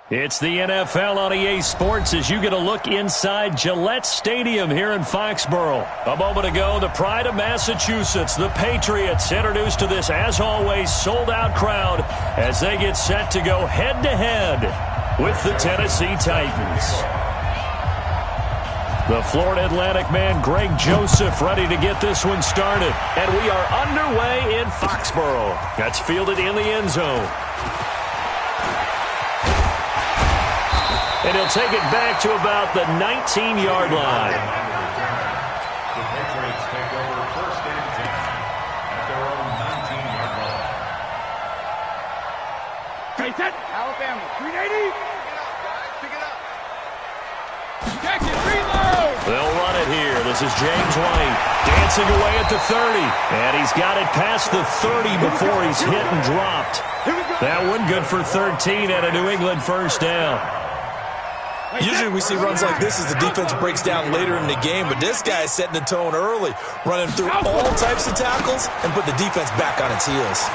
It's the NFL on EA Sports as you get a look inside Gillette Stadium here in Foxborough. A moment ago, the pride of Massachusetts, the Patriots, introduced to this, as always, sold-out crowd as they get set to go head-to-head with the Tennessee Titans. The Florida Atlantic man, Greg Joseph, ready to get this one started. And we are underway in Foxborough. That's fielded in the end zone. And he'll take it back to about the 19-yard line. The Patriots take over first and 10 at their own 19-yard line. Take that. Alabama, 380. Pick it up, guys. Pick it up. Check it, reload. They'll run it here. This is James White dancing away at the 30. And he's got it past the 30 before he's hit and dropped. That one good for 13 and a New England first down. Usually we see runs like this as the defense breaks down later in the game, but this guy is setting the tone early, running through all types of tackles and put the defense back on its heels.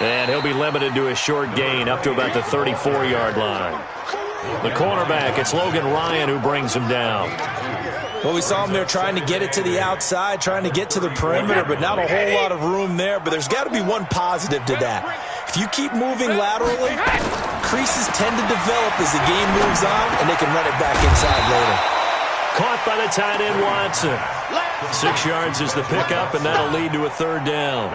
And he'll be limited to a short gain up to about the 34-yard line. The cornerback, it's Logan Ryan who brings him down. Well, we saw him there trying to get it to the outside, trying to get to the perimeter, but not a whole lot of room there. But there's got to be one positive to that. If you keep moving laterally, creases tend to develop as the game moves on, and they can run it back inside later. Caught by the tight end, Watson. 6 yards is the pickup, and that'll lead to a third down.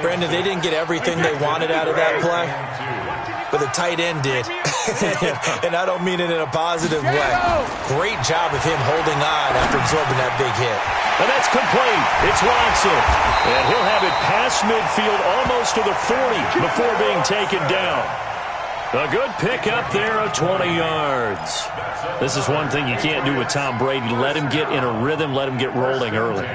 Brandon, they didn't get everything they wanted out of that play, but the tight end did. And I don't mean it in a positive way. Great job of him holding on after absorbing that big hit. And that's complete. It's Watson. And he'll have it past midfield almost to the 40 before being taken down. A good pickup there of 20 yards. This is one thing you can't do with Tom Brady. Let him get in a rhythm. Let him get rolling early.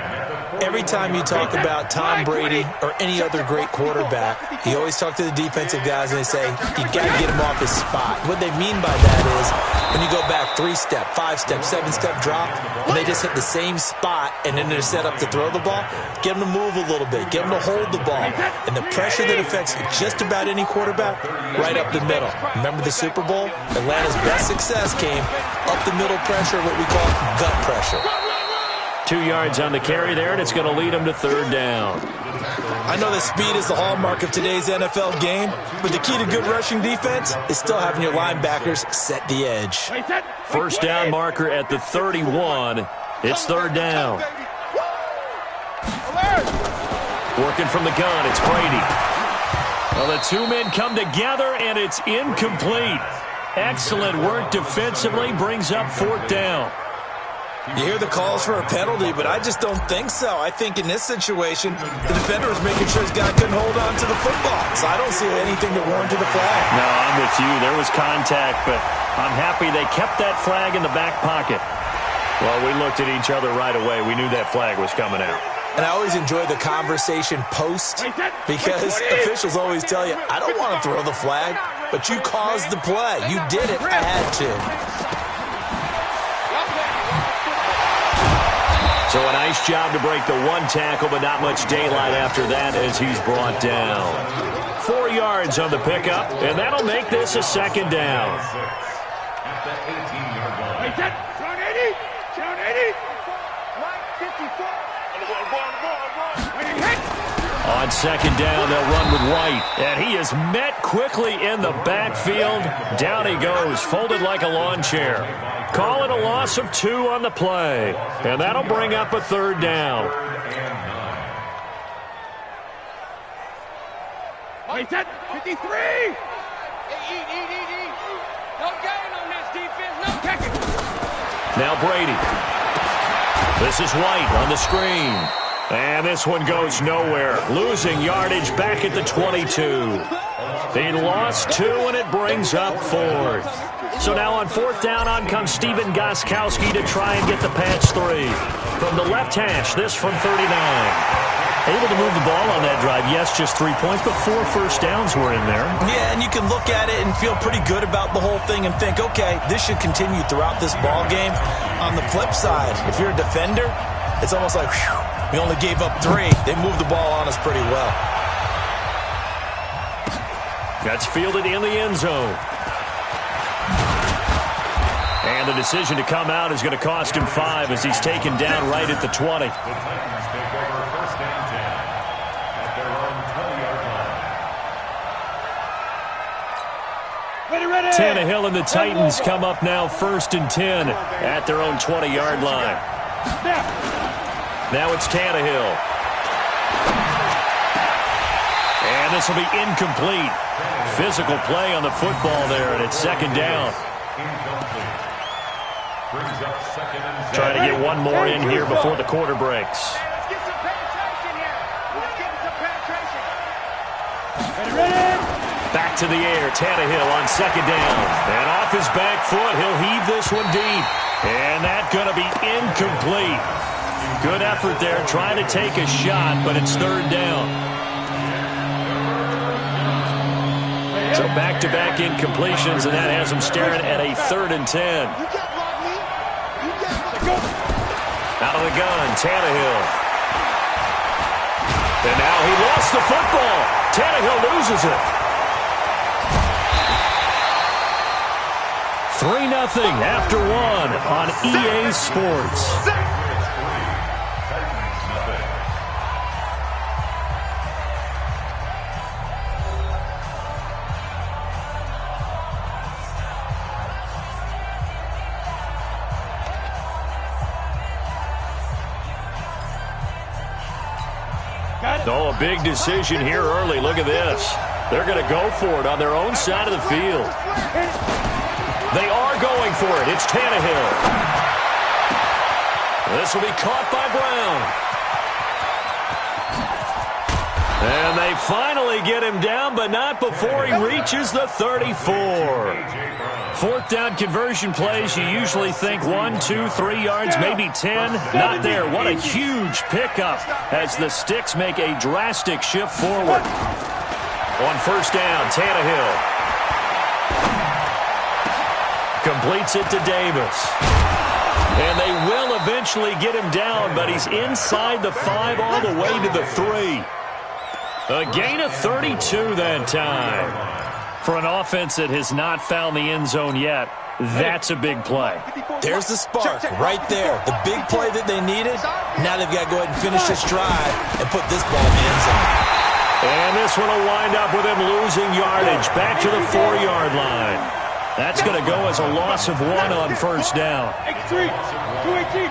Every time you talk about Tom Brady or any other great quarterback, you always talk to the defensive guys and they say, you got to get him off his spot. What they mean by that is when you go back 3-step, 5-step, 7-step drop, and they just hit the same spot and then they're set up to throw the ball, get them to move a little bit, get them to hold the ball. And the pressure that affects just about any quarterback, right up the middle. Remember the Super Bowl? Atlanta's best success came up the middle pressure, what we call gut pressure. 2 yards on the carry there, and it's going to lead them to third down. I know that speed is the hallmark of today's NFL game, but the key to good rushing defense is still having your linebackers set the edge. First down marker at the 31. It's third down. Working from the gun, it's Brady. Well, the two men come together, and it's incomplete. Excellent work defensively, brings up fourth down. You hear the calls for a penalty, but I just don't think so. I think in this situation, the defender was making sure his guy couldn't hold on to the football. So I don't see anything that warranted the flag. No, I'm with you. There was contact, but I'm happy they kept that flag in the back pocket. Well, we looked at each other right away. We knew that flag was coming out. And I always enjoy the conversation post because officials always tell you, I don't want to throw the flag, but you caused the play. You did it. I had to. So a nice job to break the one tackle, but not much daylight after that as he's brought down. 4 yards on the pickup, and that'll make this a second down. At the 18-yard line. John 80. John 80. Right 54. On second down, they'll run with White. And he is met quickly in the backfield. Down he goes, folded like a lawn chair. Call it a loss of 2 on the play. And that'll bring up a third down. Wait, 53. Eat. No gain on this defense. No kicking. Now Brady. This is White on the screen. And this one goes nowhere. Losing yardage back at the 22. He lost 2, and it brings up 4th. So now on 4th down, on comes Steven Gostkowski to try and get the patch 3. From the left hash, this from 39. Able to move the ball on that drive. Yes, just 3 points, but 4 first downs were in there. Yeah, and you can look at it and feel pretty good about the whole thing and think, okay, this should continue throughout this ball game. On the flip side, if you're a defender, it's almost like, whew, We only gave up 3. They moved the ball on us pretty well. That's fielded in the end zone. And the decision to come out is going to cost him 5 as he's taken down right at the 20. The Titans take over first and 10 at their own 20-yard line. Ready. Tannehill and the Titans come up now first and 10 at their own 20-yard line. Now it's Tannehill. And this will be incomplete. Physical play on the football there, and it's second down. Incomplete. Brings up second and 10. Trying to get one more in here before the quarter breaks. Let's get some penetration here. Let's get some penetration. Ready. Back to the air, Tannehill on second down. And off his back foot, he'll heave this one deep. And that's going to be incomplete. Good effort there, trying to take a shot, but it's third down. So back-to-back incompletions, and that has him staring at a 3rd and 10. Out of the gun, Tannehill. And now he lost the football. Tannehill loses it. 3-0 after 1 on EA Sports. Oh, a big decision here early. Look at this. They're going to go for it on their own side of the field. They are going for it. It's Tannehill. This will be caught by Brown. And they finally get him down, but not before he reaches the 34. 4th down conversion plays, you usually think 1, 2, 3 yards, maybe 10. Not there. What a huge pickup as the Sticks make a drastic shift forward. On first down, Tannehill completes it to Davis. And they will eventually get him down, but he's inside the 5 all the way to the 3. A gain of 32 that time. For an offense that has not found the end zone yet, that's a big play. There's the spark right there. The big play that they needed. Now they've got to go ahead and finish this drive and put this ball in the end zone. And this one will wind up with him losing yardage back to the 4-yard line. That's going to go as a loss of 1 on first down. 218,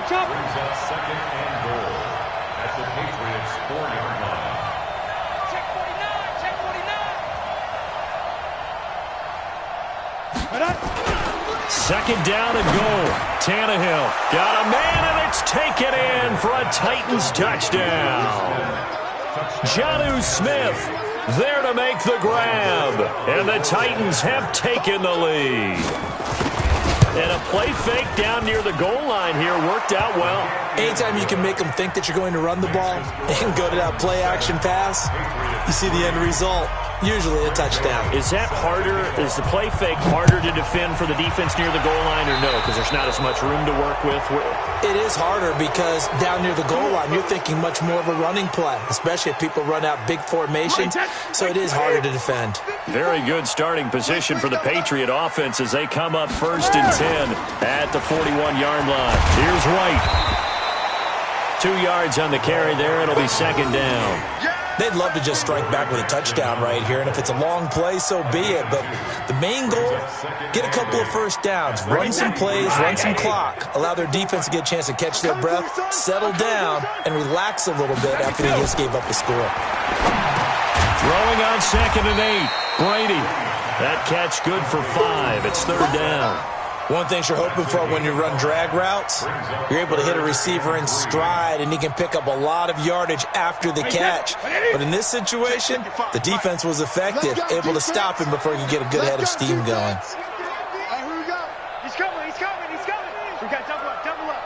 chopper. Brings up second and goal at the Patriots 4-yard line. Check 49, check 49. Second down and goal. Tannehill got a man, and it's taken in for a Titans touchdown. Jonnu Smith there to make the grab, and the Titans have taken the lead. And a play fake down near the goal line here worked out well. Anytime you can make them think that you're going to run the ball and go to that play-action pass, you see the end result. Usually a touchdown. Is that harder? Is the play fake harder to defend for the defense near the goal line, or no? Because there's not as much room to work with. It is harder because down near the goal line, you're thinking much more of a running play, especially if people run out big formations. So it is harder to defend. Very good starting position for the Patriot offense as they come up first and 10 at the 41-yard line. Here's White. 2 yards on the carry there. It'll be second down. They'd love to just strike back with a touchdown right here, and if it's a long play, so be it. But the main goal, get a couple of first downs, run some plays, run some clock, allow their defense to get a chance to catch their breath, settle down, and relax a little bit after they just gave up the score. Throwing on second and 8, Brady. That catch good for 5. It's third down. One thing you're hoping for when you run drag routes, you're able to hit a receiver in stride, and he can pick up a lot of yardage after the catch. But in this situation, the defense was effective, able to stop him before he could get a good head of steam going. Here we go. He's coming. We got double up.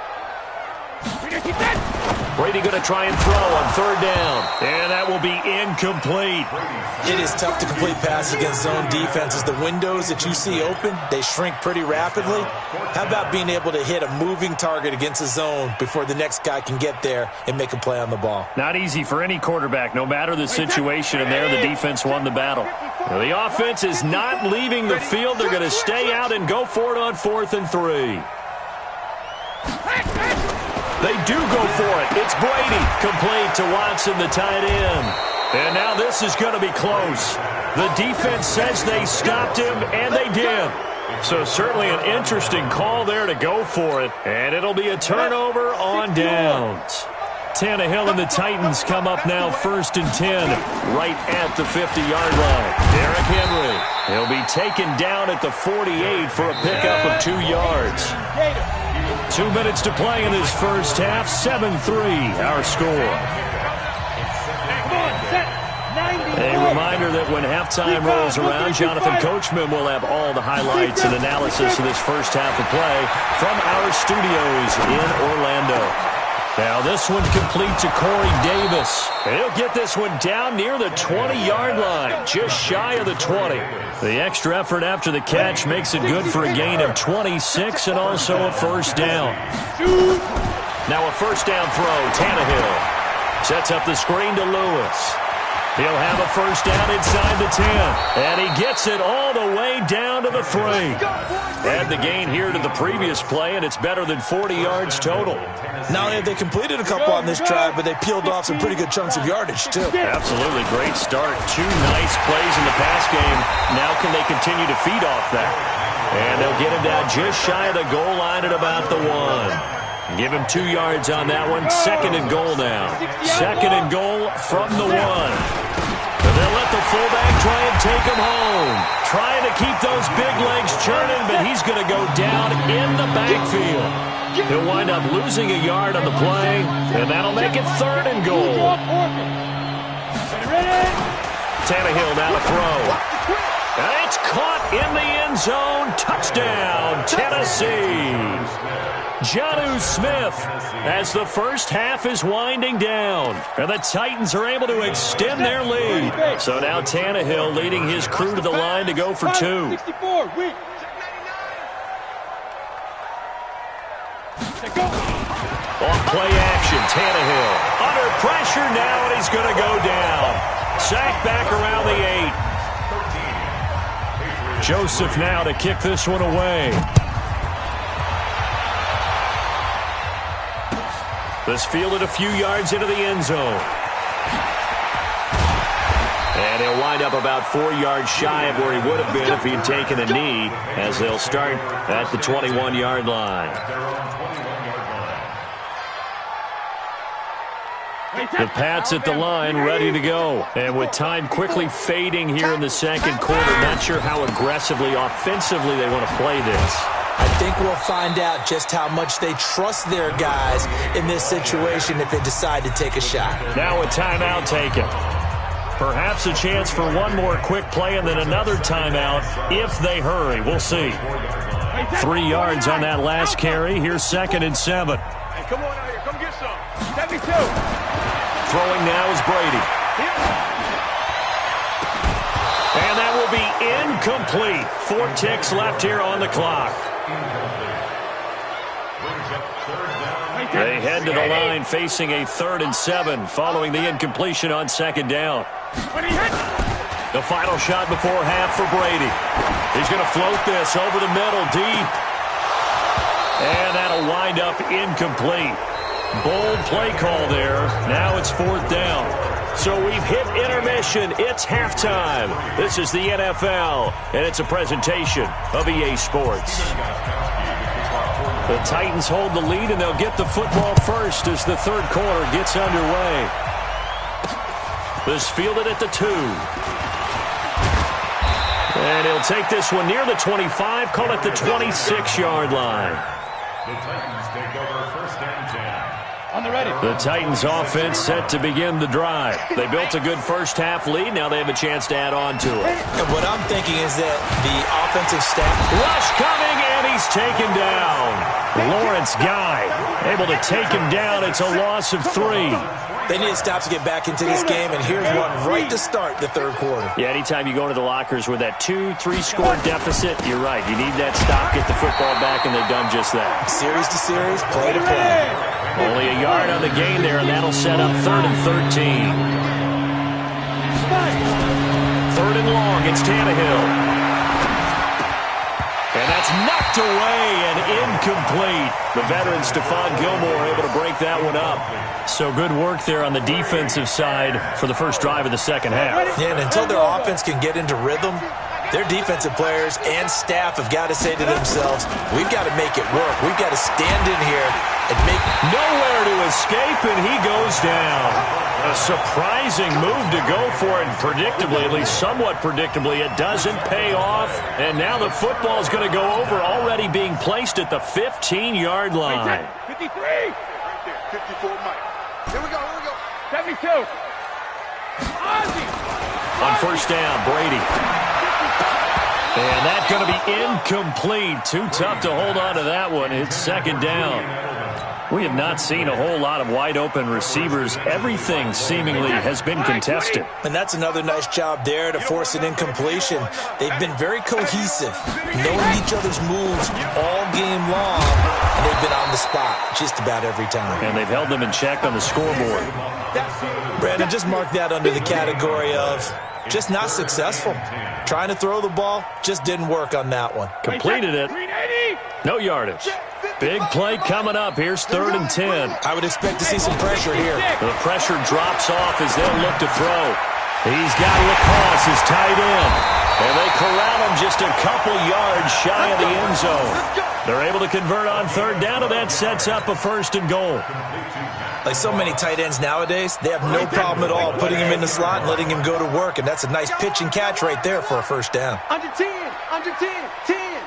We got to keep that. Brady going to try and throw on third down. And that will be incomplete. It is tough to complete passes against zone defenses. The windows that you see open, they shrink pretty rapidly. How about being able to hit a moving target against a zone before the next guy can get there and make a play on the ball? Not easy for any quarterback, no matter the situation. And there, the defense won the battle. Well, the offense is not leaving the field. They're going to stay out and go for it on 4th and 3. They do go for it. It's Brady. Complete to Watson, the tight end. And now this is going to be close. The defense says they stopped him, and they did. So certainly an interesting call there to go for it. And it'll be a turnover on downs. Tannehill and the Titans come up now 1st and 10, right at the 50-yard line. Derrick Henry. He'll be taken down at the 48 for a pickup of 2 yards. 2 minutes to play in this first half. 7-3 our score. A reminder that when halftime rolls around, Jonathan Coachman will have all the highlights and analysis of this first half of play from our studios in Orlando. Now this one complete to Corey Davis. And he'll get this one down near the 20-yard line, just shy of the 20. The extra effort after the catch makes it good for a gain of 26 and also a first down. Now a first down throw. Tannehill sets up the screen to Lewis. He'll have a first down inside the 10. And he gets it all the way down to the 3. Add the gain here to the previous play, and it's better than 40 yards total. Not only have they completed a couple on this drive, but they peeled off some pretty good chunks of yardage, too. Absolutely. Great start. 2 nice plays in the pass game. Now can they continue to feed off that? And they'll get him down just shy of the goal line at about the 1. Give him 2 yards on that one. 2nd and goal now. 2nd and goal from the 1. And they'll let the fullback try and take him home. Trying to keep those big legs churning, but he's going to go down in the backfield. He'll wind up losing a yard on the play, and that'll make it 3rd and goal. Tannehill now to throw. And it's caught in the end zone. Touchdown, Tennessee. Jonnu Smith as the first half is winding down. And the Titans are able to extend their lead. So now Tannehill leading his crew to the line to go for 2. Off play action, Tannehill. Under pressure now, and he's going to go down. Sacked back around the 8. Joseph now to kick this one away. This fielded a few yards into the end zone. And he'll wind up about 4 yards shy of where he would have been if he'd taken a knee, as they'll start at the 21-yard line. The Pats at the line, ready to go. And with time quickly fading here in the second quarter, not sure how aggressively, offensively they want to play this. I think we'll find out just how much they trust their guys in this situation if they decide to take a shot. Now a timeout taken. Perhaps a chance for one more quick play and then another timeout if they hurry. We'll see. 3 yards on that last carry. Here's 2nd and 7. Hey, come on out here. Come get some. 72. Throwing now is Brady. And that will be incomplete. 4 ticks left here on the clock. They head to the line facing a 3rd and 7 following the incompletion on 2nd down. The final shot before half for Brady. He's going to float this over the middle deep. And that'll wind up incomplete. Bold play call there. Now it's 4th down. So we've hit intermission. It's halftime. This is the NFL, and it's a presentation of EA Sports. The Titans hold the lead, and they'll get the football first as the third quarter gets underway. This fielded at the 2. And he'll take this one near the 25, call it the 26-yard line. The Titans take over 1st and 10. On the ready. The Titans offense set to begin the drive. They built a good first half lead. Now they have a chance to add on to it. And what I'm thinking is that the offensive staff... Rush coming, and he's taken down. Lawrence Guy able to take him down. It's a loss of 3. They need to stop to get back into this game, and here's one right to start the third quarter. Yeah, anytime you go into the lockers with that 2-3 score deficit, you're right. You need that stop, get the football back, and they've done just that. Series to series, play to play. Only a yard on the gain there, and that'll set up 3rd and 13. 3rd and long, it's Tannehill. And that's knocked away and incomplete. The veteran Stephon Gilmore able to break that one up. So good work there on the defensive side for the first drive of the second half. Yeah, and until their offense can get into rhythm, their defensive players and staff have got to say to themselves, we've got to make it work. We've got to stand in here and make nowhere to escape, and he goes down. A surprising move to go for it, and predictably, at least somewhat predictably, it doesn't pay off. And now the football is going to go over, already being placed at the 15-yard line. 53. Right there, 54, Mike. Here we go, 72. Ozzie. On first down, Brady. And that's going to be incomplete. Too tough to hold on to that one. It's second down. We have not seen a whole lot of wide-open receivers. Everything seemingly has been contested. And that's another nice job there to force an incompletion. They've been very cohesive, knowing each other's moves all game long, and they've been on the spot just about every time. And they've held them in check on the scoreboard. Brandon, just mark that under the category of just not successful. Trying to throw the ball just didn't work on that one. Completed it. No yardage. Big play coming up. Here's 3rd and 10. I would expect to see some pressure here. The pressure drops off as they'll look to throw. He's got Lacoste, his tight end. And they corral him just a couple yards shy of the end zone. They're able to convert on 3rd down, and that sets up a 1st and goal. Like so many tight ends nowadays, they have no problem at all putting him in the slot and letting him go to work, and that's a nice pitch and catch right there for a 1st down. Under 10, 10.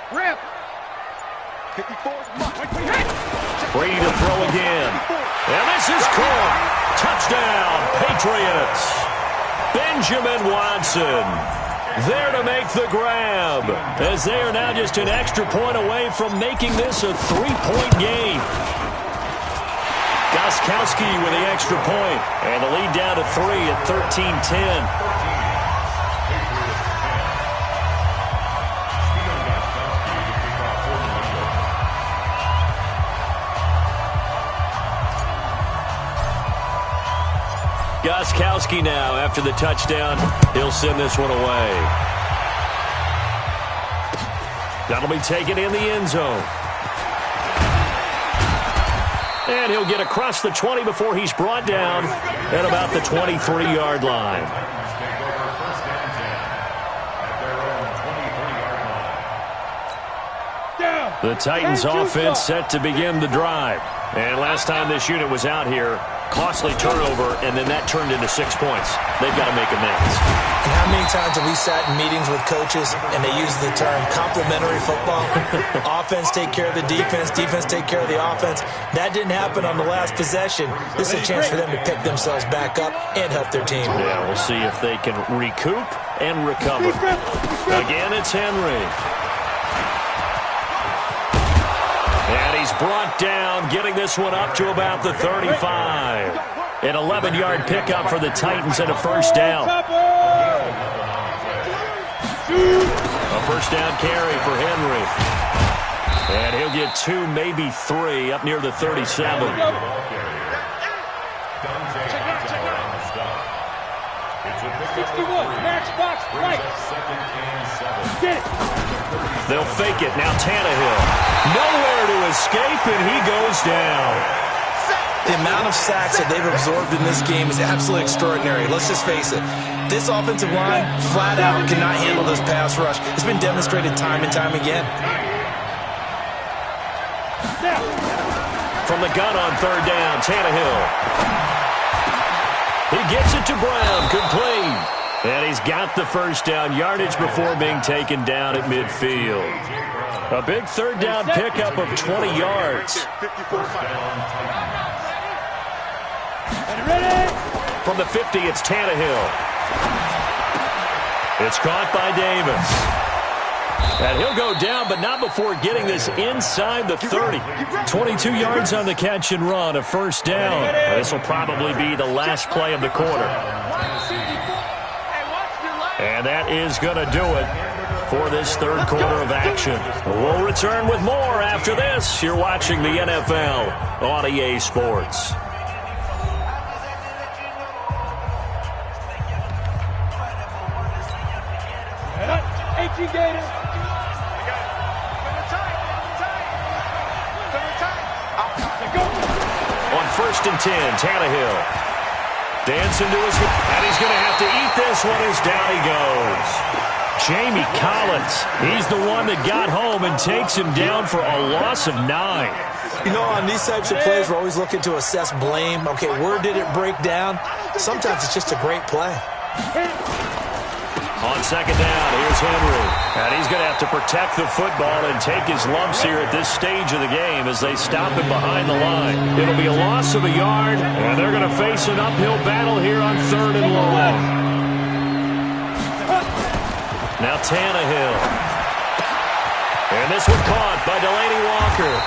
Rip. 54, Brady to throw again. And this is caught. Touchdown, Patriots. Benjamin Watson there to make the grab, as they are now just an extra point away from making this a 3-point game. Gostkowski with the extra point, and the lead down to 3 at 13-10. Gostkowski now, after the touchdown, he'll send this one away. That'll be taken in the end zone. And he'll get across the 20 before he's brought down at about the 23-yard line. The Titans offense set to begin the drive. And last time this unit was out here, costly turnover, and then that turned into 6 points. They've got to make amends. And how many times have we sat in meetings with coaches and they use the term complementary football? Offense take care of the defense, defense take care of the offense. That didn't happen on the last possession. This is a chance for them to pick themselves back up and help their team. Yeah, we'll see if they can recoup and recover. Again, it's Henry. And he's brought down, getting this one up to about the 35. An 11-yard pickup for the Titans and a 1st down. A 1st down carry for Henry. And he'll get 2, maybe 3, up near the 37. They'll fake it. Now Tannehill. Nowhere to escape, and he goes down. The amount of sacks that they've absorbed in this game is absolutely extraordinary. Let's just face it. This offensive line, flat out, cannot handle this pass rush. It's been demonstrated time and time again. From the gun on 3rd down, Tannehill. He gets it to Brown, complete. And he's got the 1st down, yardage before being taken down at midfield. A big 3rd down pickup of 20 yards. From the 50, it's Tannehill. It's caught by Davis. And he'll go down, but not before getting this inside the 30. 22 yards on the catch and run, a first down. This will probably be the last play of the quarter. And that is going to do it for this third quarter of action. We'll return with more after this. You're watching the NFL on EA Sports. On 1st and 10, Tannehill. Dancing to his feet, and he's going to have to eat this one as down he goes. Jamie Collins, he's the one that got home and takes him down for a loss of 9. You know, on these types of plays, we're always looking to assess blame. Okay, where did it break down? Sometimes it's just a great play. On second down, here's Henry. And he's going to have to protect the football and take his lumps here at this stage of the game as they stop him behind the line. It'll be a loss of a yard, and they're going to face an uphill battle here on 3rd and long. Now Tannehill. And this one caught by Delaney Walker.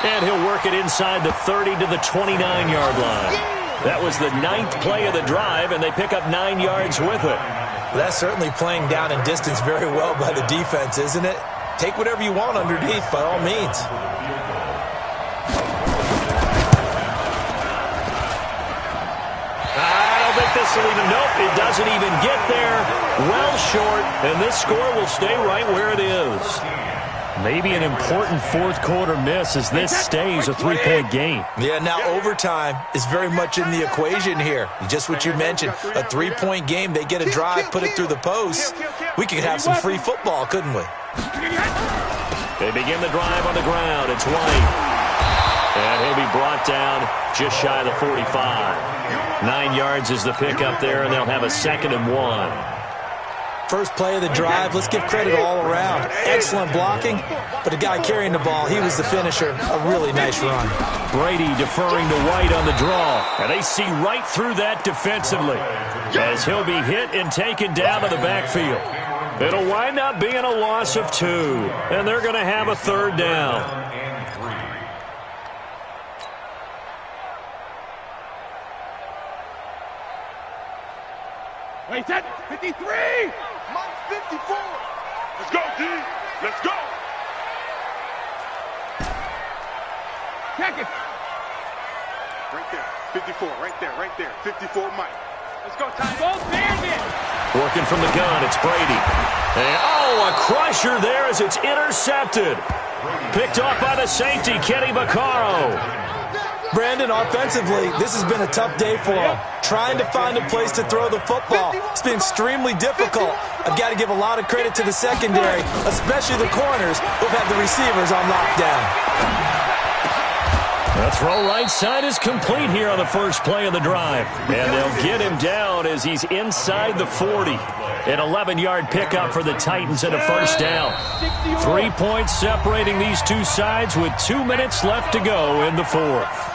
And he'll work it inside the 30 to the 29-yard line. That was the 9th play of the drive, and they pick up 9 yards with it. That's certainly playing down and distance very well by the defense, isn't it? Take whatever you want underneath, by all means. I don't think this will even, nope, it doesn't even get there. Well short, and this score will stay right where it is. Maybe an important fourth quarter miss as this stays a 3-point game. Yeah, now overtime is very much in the equation here. Just what you mentioned, a 3-point game. They get a drive, put it through the post. We could have some free football, couldn't we? They begin the drive on the ground. It's White. And he'll be brought down just shy of the 45. 9 yards is the pickup there, and they'll have a 2nd and 1. First play of the drive, let's give credit all around. Excellent blocking, but the guy carrying the ball, he was the finisher. A really nice run. Brady deferring to White on the draw, and they see right through that defensively as he'll be hit and taken down to the backfield. It'll wind up being a loss of 2, and they're going to have a 3rd down. Wait, that 53! Mike 54! Let's go, D! Let's go! Check it! Right there, 54, right there, 54 Mike. Let's go, Ty. Go, Bandit! Working from the gun, it's Brady. And, oh, a crusher there as it's intercepted. Picked off by the safety, Kenny Vaccaro. Brandon, offensively, this has been a tough day for him. Trying to find a place to throw the football. It's been extremely difficult. I've got to give a lot of credit to the secondary, especially the corners who've had the receivers on lockdown. The throw right side is complete here on the first play of the drive. And they'll get him down as he's inside the 40. An 11-yard pickup for the Titans and a first down. 3 points separating these two sides with 2 minutes left to go in the 4th.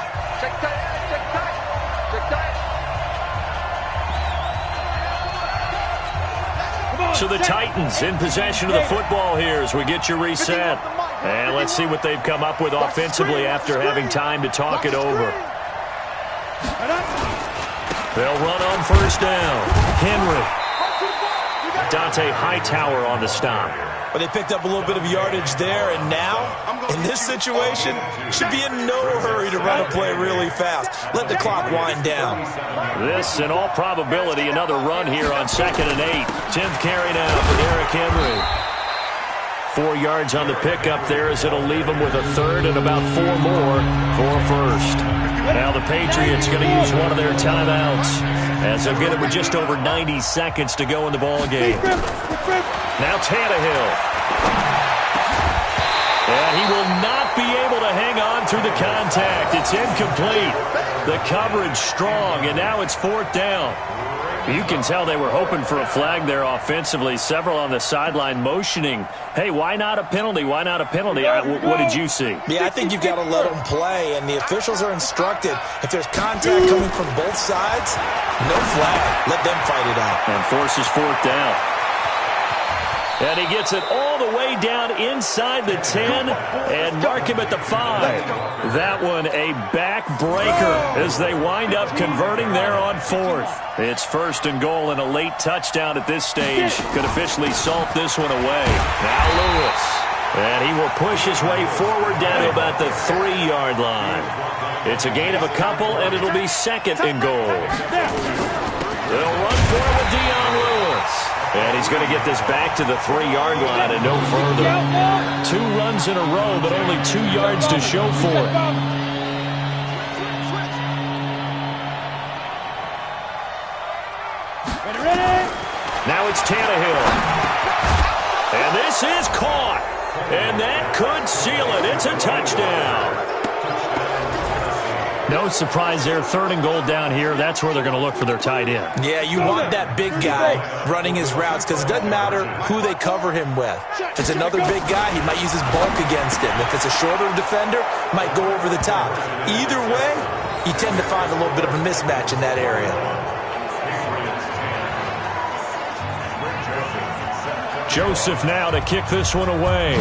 So the Titans in possession of the football here as we get you reset. And let's see what they've come up with offensively after having time to talk it over. They'll run on first down. Henry. Dante Hightower on the stop. But they picked up a little bit of yardage there, and now, in this situation, should be in no hurry to run a play really fast. Let the clock wind down. This, in all probability, another run here on 2nd and 8. 10th carry now for Derrick Henry. 4 yards on the pickup there as it'll leave him with a 3rd and about 4 more for a first. Now the Patriots going to use one of their timeouts as they'll get it with just over 90 seconds to go in the ball game. Now Tannehill. And he will not be able to hang on through the contact. It's incomplete. The coverage strong, and now it's 4th down. You can tell they were hoping for a flag there offensively. Several on the sideline motioning, hey, why not a penalty? Why not a penalty? What did you see? Yeah, I think you've got to let them play, and the officials are instructed. If there's contact coming from both sides, no flag. Let them fight it out. And forces 4th down. And he gets it all the way down inside the 10 and mark him at the 5. That one a backbreaker as they wind up converting there on 4th. It's 1st and goal and a late touchdown at this stage. Could officially salt this one away. Now Lewis. And he will push his way forward down to about the 3-yard line. It's a gain of a couple, and it'll be 2nd and goal. They'll run for it with Dion Lewis. And he's going to get this back to the 3-yard line and no further. 2 runs in a row, but only 2 yards to show for it. Now it's Tannehill. And this is caught. And that could seal it. It's a touchdown. No surprise there. 3rd and goal down here. That's where they're going to look for their tight end. Yeah, you want that big guy running his routes because it doesn't matter who they cover him with. If it's another big guy, he might use his bulk against him. If it's a shorter defender, might go over the top. Either way, you tend to find a little bit of a mismatch in that area. Joseph now to kick this one away.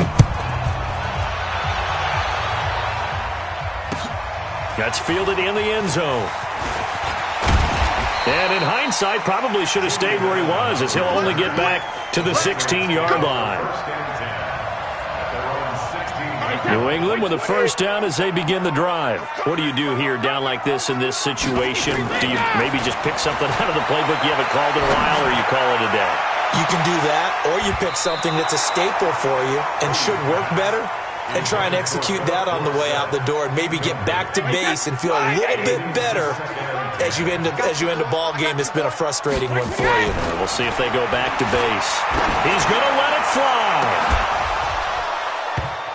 That's fielded in the end zone. And in hindsight, probably should have stayed where he was as he'll only get back to the 16-yard line. New England with a 1st down as they begin the drive. What do you do here down like this in this situation? Do you maybe just pick something out of the playbook you haven't called in a while, or you call it a day? You can do that, or you pick something that's a staple for you and should work better and try and execute that on the way out the door and maybe get back to base and feel a little bit better as you end a ball game that's been a frustrating one for you. We'll see if they go back to base. He's going to let it fly.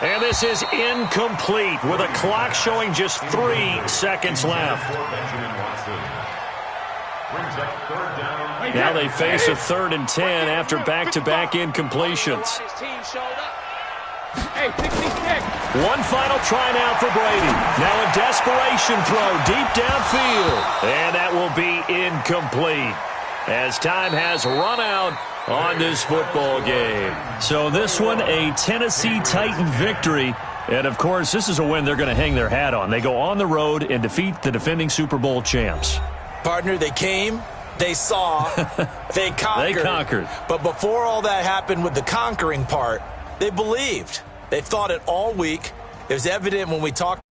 And this is incomplete with a clock showing just 3 seconds left. Now they face a 3rd and 10 after back-to-back incompletions. One final try now for Brady. Now a desperation throw deep downfield. And that will be incomplete as time has run out on this football game. So this one, a Tennessee Titan victory. And, of course, this is a win they're going to hang their hat on. They go on the road and defeat the defending Super Bowl champs. Partner, they came, they saw, they conquered. They conquered. But before all that happened with the conquering part, they believed. They've thought it all week. It was evident when we talked